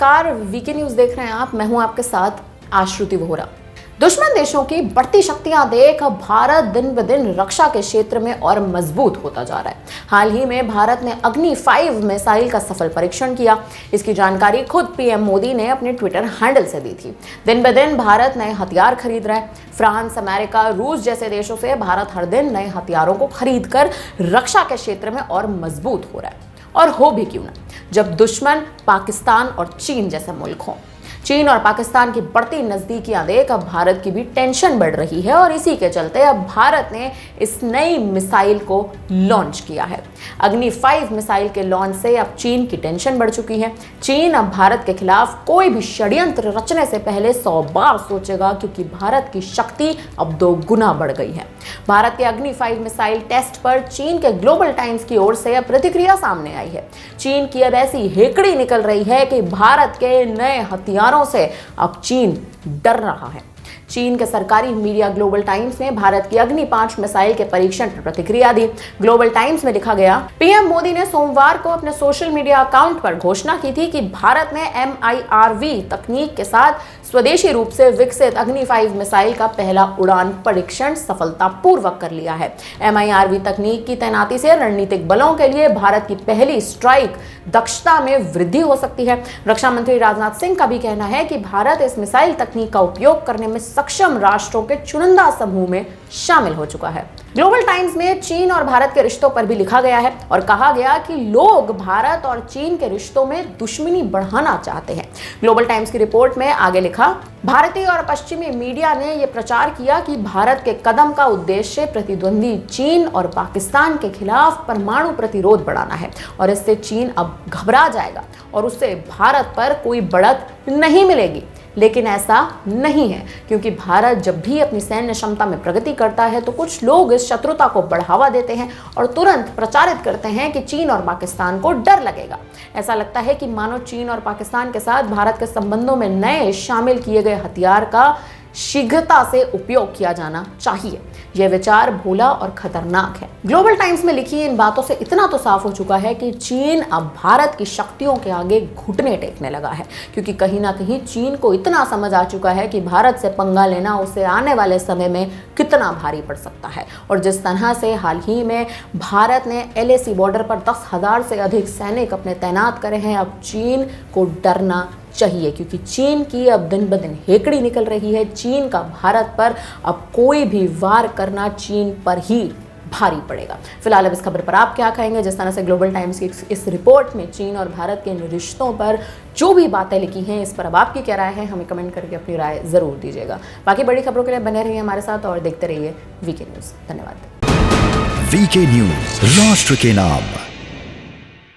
नमस्कार, VK news देख रहे हैं आप। मैं हूं आपके साथ आश्रुति वोहरा। दुश्मन देशों की बढ़ती शक्तियां देख भारत दिन ब दिन रक्षा के क्षेत्र में और मजबूत होता जा रहा है। हाल ही में भारत ने अग्नि 5 मिसाइल का सफल परीक्षण किया। इसकी जानकारी खुद पीएम मोदी ने अपने ट्विटर हैंडल से दी थी। दिन ब दिन भारत नए हथियार खरीद रहा है। फ्रांस, अमेरिका, रूस जैसे देशों से भारत हर दिन नए हथियारों को खरीद कर रक्षा के क्षेत्र में और मजबूत हो रहा है। और हो भी क्यों ना, जब दुश्मन पाकिस्तान और चीन जैसे मुल्क हों। चीन और पाकिस्तान की बढ़ती नजदीकियां देख अब भारत की भी टेंशन बढ़ रही है और इसी के चलते अब भारत ने इस नई मिसाइल को लॉन्च किया है। अग्नि 5 मिसाइल के लॉन्च से अब चीन की टेंशन बढ़ चुकी है। चीन अब भारत के खिलाफ कोई भी षड्यंत्र रचने से पहले 100 बार सोचेगा, क्योंकि भारत की शक्ति अब 2 गुना बढ़ गई है। भारत के अग्नि 5 मिसाइल टेस्ट पर चीन के ग्लोबल टाइम्स की ओर से अब प्रतिक्रिया सामने आई है। चीन की अब ऐसी हेकड़ी निकल रही है कि भारत के नए हथियारों से अब चीन डर रहा है। चीन के सरकारी मीडिया ग्लोबल टाइम्स ने भारत की अग्नि 5 मिसाइल के परीक्षण पर प्रतिक्रिया दी। ग्लोबल टाइम्स में लिखा गया, पीएम मोदी ने सोमवार को अपने सोशल मीडिया अकाउंट पर घोषणा की थी कि भारत ने MIRV तकनीक के साथ स्वदेशी रूप से विकसित अग्नि 5 मिसाइल का पहला उड़ान परीक्षण सफलतापूर्वक कर लिया है। MIRV तकनीक की तैनाती से रणनीतिक बलों के लिए भारत की पहली स्ट्राइक दक्षता में वृद्धि हो सकती है। रक्षा मंत्री राजनाथ सिंह का भी कहना है कि भारत इस मिसाइल तकनीक का उपयोग करने में सक्षम राष्ट्रों के चुनिंदा समूह में शामिल हो चुका है। ग्लोबल टाइम्स में चीन और भारत के रिश्तों पर भी लिखा गया है और कहा गया कि लोग भारत और चीन के रिश्तों में दुश्मनी बढ़ाना चाहते हैं। ग्लोबल टाइम्स की रिपोर्ट में आगे लिखा, भारतीय और पश्चिमी मीडिया ने यह प्रचार किया कि भारत के कदम का उद्देश्य प्रतिद्वंदी चीन और पाकिस्तान के खिलाफ परमाणु प्रतिरोध बढ़ाना है और इससे चीन अब घबरा जाएगा और उससे भारत पर कोई बढ़त नहीं मिलेगी। लेकिन ऐसा नहीं है, क्योंकि भारत जब भी अपनी सैन्य क्षमता में प्रगति करता है तो कुछ लोग इस शत्रुता को बढ़ावा देते हैं और तुरंत प्रचारित करते हैं कि चीन और पाकिस्तान को डर लगेगा। ऐसा लगता है कि मानो चीन और पाकिस्तान के साथ भारत के संबंधों में नए शामिल किए गए हथियार का शीघ्रता से उपयोग किया जाना चाहिए। यह विचार भोला और खतरनाक है। ग्लोबल टाइम्स में लिखी इन बातों से इतना तो साफ हो चुका है कि चीन अब भारत की शक्तियों के आगे घुटने टेकने लगा है, क्योंकि कहीं ना कहीं चीन को इतना समझ आ चुका है कि भारत से पंगा लेना उसे आने वाले समय में कितना भारी पड़ सकता है। और जिस तरह से हाल ही में भारत ने LAC बॉर्डर पर 10,000 से अधिक सैनिक अपने तैनात करे हैं, अब चीन को डरना चाहिए, क्योंकि चीन की अब दिन ब दिन हेकड़ी निकल रही है। चीन का भारत पर अब कोई भी वार करना चीन पर ही भारी पड़ेगा। फिलहाल अब इस खबर पर आप क्या कहेंगे? जिस तरह से ग्लोबल टाइम्स की इस रिपोर्ट में चीन और भारत के इन रिश्तों पर जो भी बातें लिखी हैं, इस पर अब आपकी क्या राय है? हमें कमेंट करके अपनी राय जरूर दीजिएगा। बाकी बड़ी खबरों के लिए बने रहिए हमारे साथ और देखते रहिए वीके न्यूज़। धन्यवाद। वीके न्यूज़, राष्ट्र के नाम।